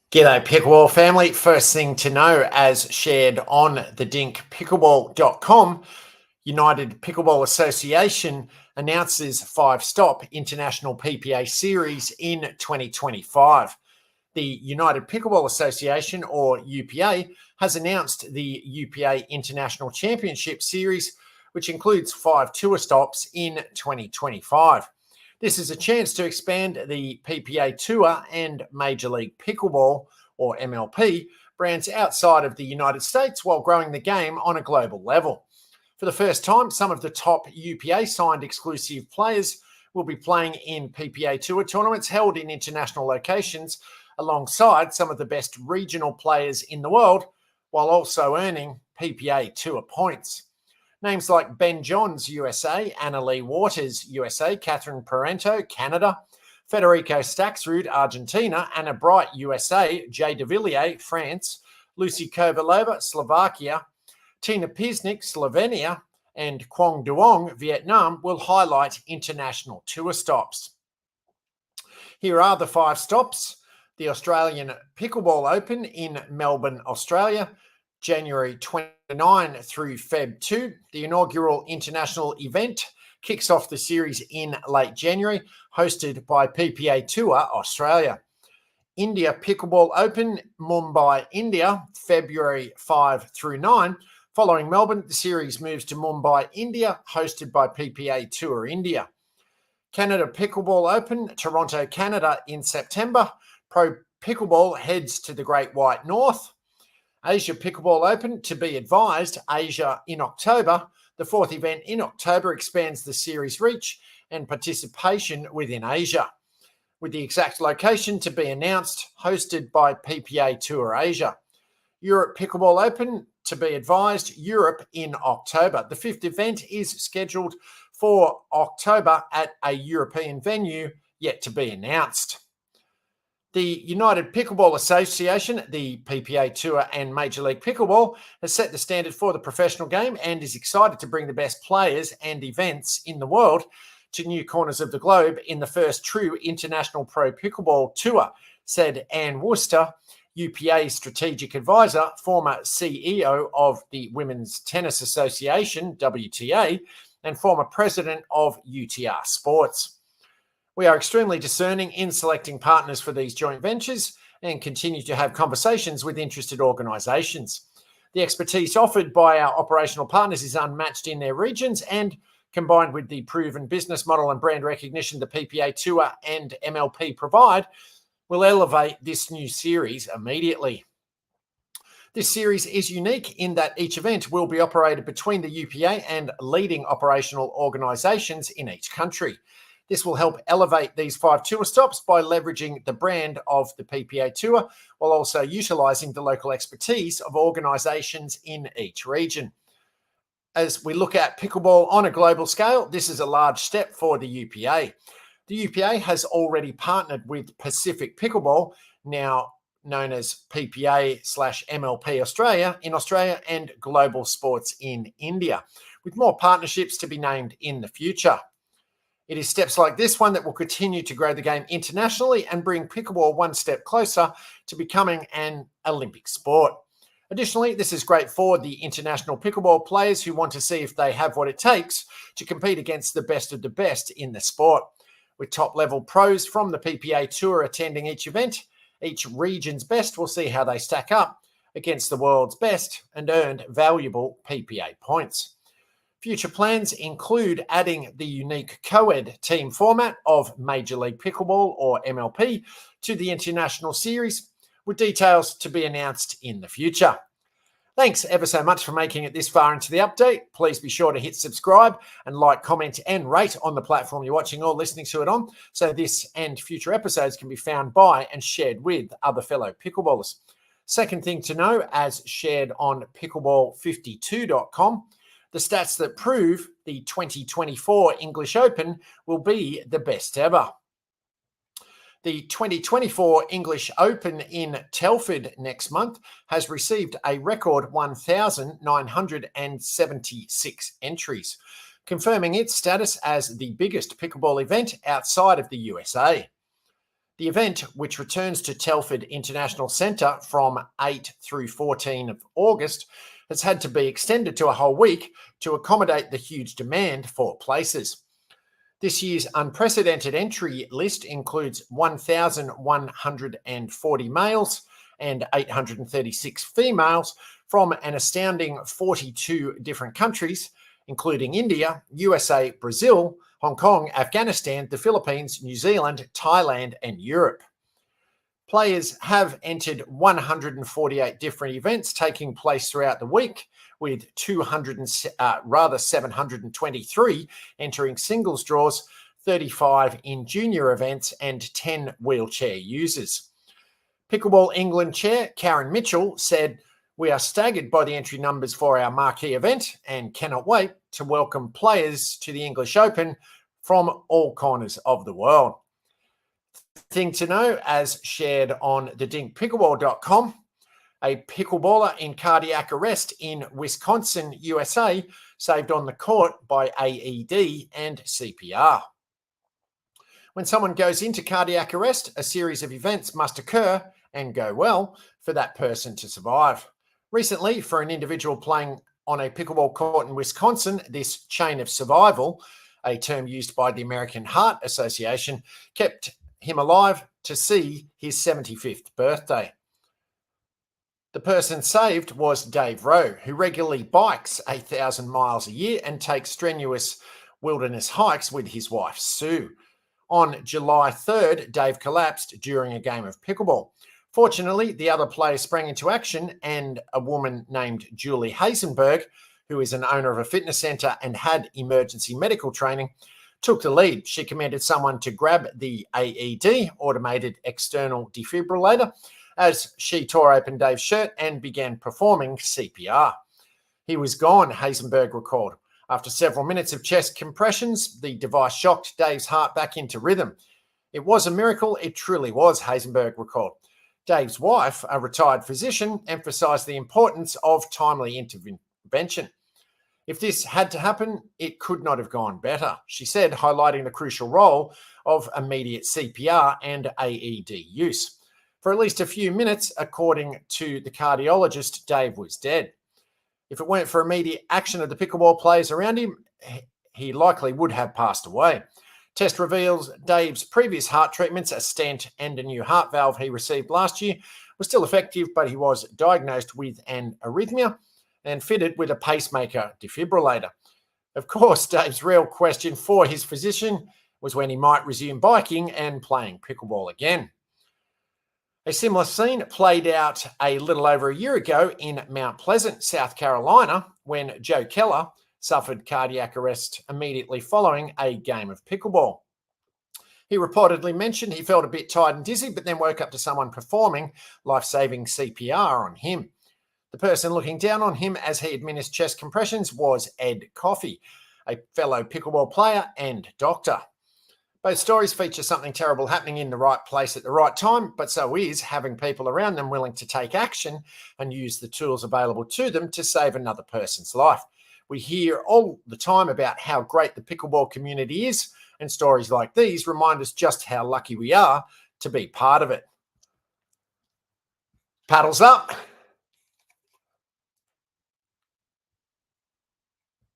G'day Pickleball family. First thing to know, as shared on the dinkpickleball.com, United Pickleball Association announces 5-stop International PPA Series in 2025. The United Pickleball Association, or UPA, has announced the UPA International Championship Series, which includes 5 tour stops in 2025. This is a chance to expand the PPA Tour and Major League Pickleball, or MLP, brands outside of the United States while growing the game on a global level. For the first time, some of the top UPA-signed exclusive players will be playing in PPA Tour tournaments held in international locations alongside some of the best regional players in the world, while also earning PPA Tour points. Names like Ben Johns, USA, Anna Lee Waters, USA, Catherine Parento, Canada, Federico Staxrud, Argentina, Anna Bright, USA, Jay de Villiers, France, Lucy Kovalova, Slovakia, Tina Pisnik, Slovenia, and Quang Duong, Vietnam, will highlight international tour stops. Here are the 5 stops. The Australian Pickleball Open in Melbourne, Australia, January 29 through Feb 2. The inaugural international event kicks off the series in late January, hosted by PPA Tour Australia. India Pickleball Open, Mumbai, India, February 5 through 9. Following Melbourne, the series moves to Mumbai, India, hosted by PPA Tour India. Canada Pickleball Open, Toronto, Canada in September. Pro Pickleball heads to the Great White North. Asia Pickleball Open, to be advised, Asia in October. The 4th event in October expands the series reach and participation within Asia, with the exact location to be announced, hosted by PPA Tour Asia. Europe Pickleball Open, to be advised, Europe in October. The 5th event is scheduled for October at a European venue, yet to be announced. The United Pickleball Association, the PPA Tour and Major League Pickleball, has set the standard for the professional game and is excited to bring the best players and events in the world to new corners of the globe in the first true international pro pickleball tour, said Anne Worcester, UPA's strategic advisor, former CEO of the Women's Tennis Association, WTA, and former president of UTR Sports. We are extremely discerning in selecting partners for these joint ventures and continue to have conversations with interested organisations. The expertise offered by our operational partners is unmatched in their regions, and combined with the proven business model and brand recognition the PPA Tour and MLP provide, will elevate this new series immediately. This series is unique in that each event will be operated between the UPA and leading operational organisations in each country. This will help elevate these 5 tour stops by leveraging the brand of the PPA Tour, while also utilising the local expertise of organisations in each region. As we look at pickleball on a global scale, this is a large step for the UPA. The UPA has already partnered with Pacific Pickleball, now known as PPA/MLP Australia in Australia, and Global Sports in India, with more partnerships to be named in the future. It is steps like this one that will continue to grow the game internationally and bring pickleball one step closer to becoming an Olympic sport. Additionally, this is great for the international pickleball players who want to see if they have what it takes to compete against the best of the best in the sport. With top-level pros from the PPA Tour attending each event, each region's best will see how they stack up against the world's best and earn valuable PPA points. Future plans include adding the unique co-ed team format of Major League Pickleball, or MLP, to the international series, with details to be announced in the future. Thanks ever so much for making it this far into the update. Please be sure to hit subscribe and like, comment, and rate on the platform you're watching or listening to it on, so this and future episodes can be found by and shared with other fellow pickleballers. Second thing to know, as shared on pickleball52.com, the stats that prove the 2024 English Open will be the best ever. The 2024 English Open in Telford next month has received a record 1,976 entries, confirming its status as the biggest pickleball event outside of the USA. The event, which returns to Telford International Centre from 8 through 14 of August, has had to be extended to a whole week to accommodate the huge demand for places. This year's unprecedented entry list includes 1,140 males and 836 females from an astounding 42 different countries, including India, USA, Brazil, Hong Kong, Afghanistan, the Philippines, New Zealand, Thailand, and Europe. Players have entered 148 different events taking place throughout the week, with 723 entering singles draws, 35 in junior events, and 10 wheelchair users. Pickleball England chair Karen Mitchell said, "We are staggered by the entry numbers for our marquee event and cannot wait to welcome players to the English Open from all corners of the world." Thing to know, as shared on thedinkpickleball.com, a pickleballer in cardiac arrest in Wisconsin, USA, saved on the court by AED and CPR. When someone goes into cardiac arrest, a series of events must occur and go well for that person to survive. Recently, for an individual playing on a pickleball court in Wisconsin, this chain of survival, a term used by the American Heart Association, kept him alive to see his 75th birthday. The person saved was Dave Rowe, who regularly bikes 8,000 miles a year and takes strenuous wilderness hikes with his wife, Sue. On July 3rd, Dave collapsed during a game of pickleball. Fortunately, the other players sprang into action, and a woman named Julie Hazenberg, who is an owner of a fitness centre and had emergency medical training, took the lead. She commanded someone to grab the AED, automated external defibrillator, as she tore open Dave's shirt and began performing CPR. He was gone, Hazenberg recalled. After several minutes of chest compressions, the device shocked Dave's heart back into rhythm. "It was a miracle, it truly was," Hazenberg recalled. Dave's wife, a retired physician, emphasised the importance of timely intervention. "If this had to happen, it could not have gone better," she said, highlighting the crucial role of immediate CPR and AED use. For at least a few minutes, according to the cardiologist, Dave was dead. If it weren't for immediate action of the pickleball players around him, he likely would have passed away. Test reveals Dave's previous heart treatments, a stent and a new heart valve he received last year, were still effective, but he was diagnosed with an arrhythmia and fitted with a pacemaker defibrillator. Of course, Dave's real question for his physician was when he might resume biking and playing pickleball again. A similar scene played out a little over a year ago in Mount Pleasant, South Carolina, when Joe Keller suffered cardiac arrest immediately following a game of pickleball. He reportedly mentioned he felt a bit tired and dizzy, but then woke up to someone performing life-saving CPR on him. The person looking down on him as he administered chest compressions was Ed Coffey, a fellow pickleball player and doctor. Both stories feature something terrible happening in the right place at the right time, but so is having people around them willing to take action and use the tools available to them to save another person's life. We hear all the time about how great the pickleball community is, and stories like these remind us just how lucky we are to be part of it. Paddles up.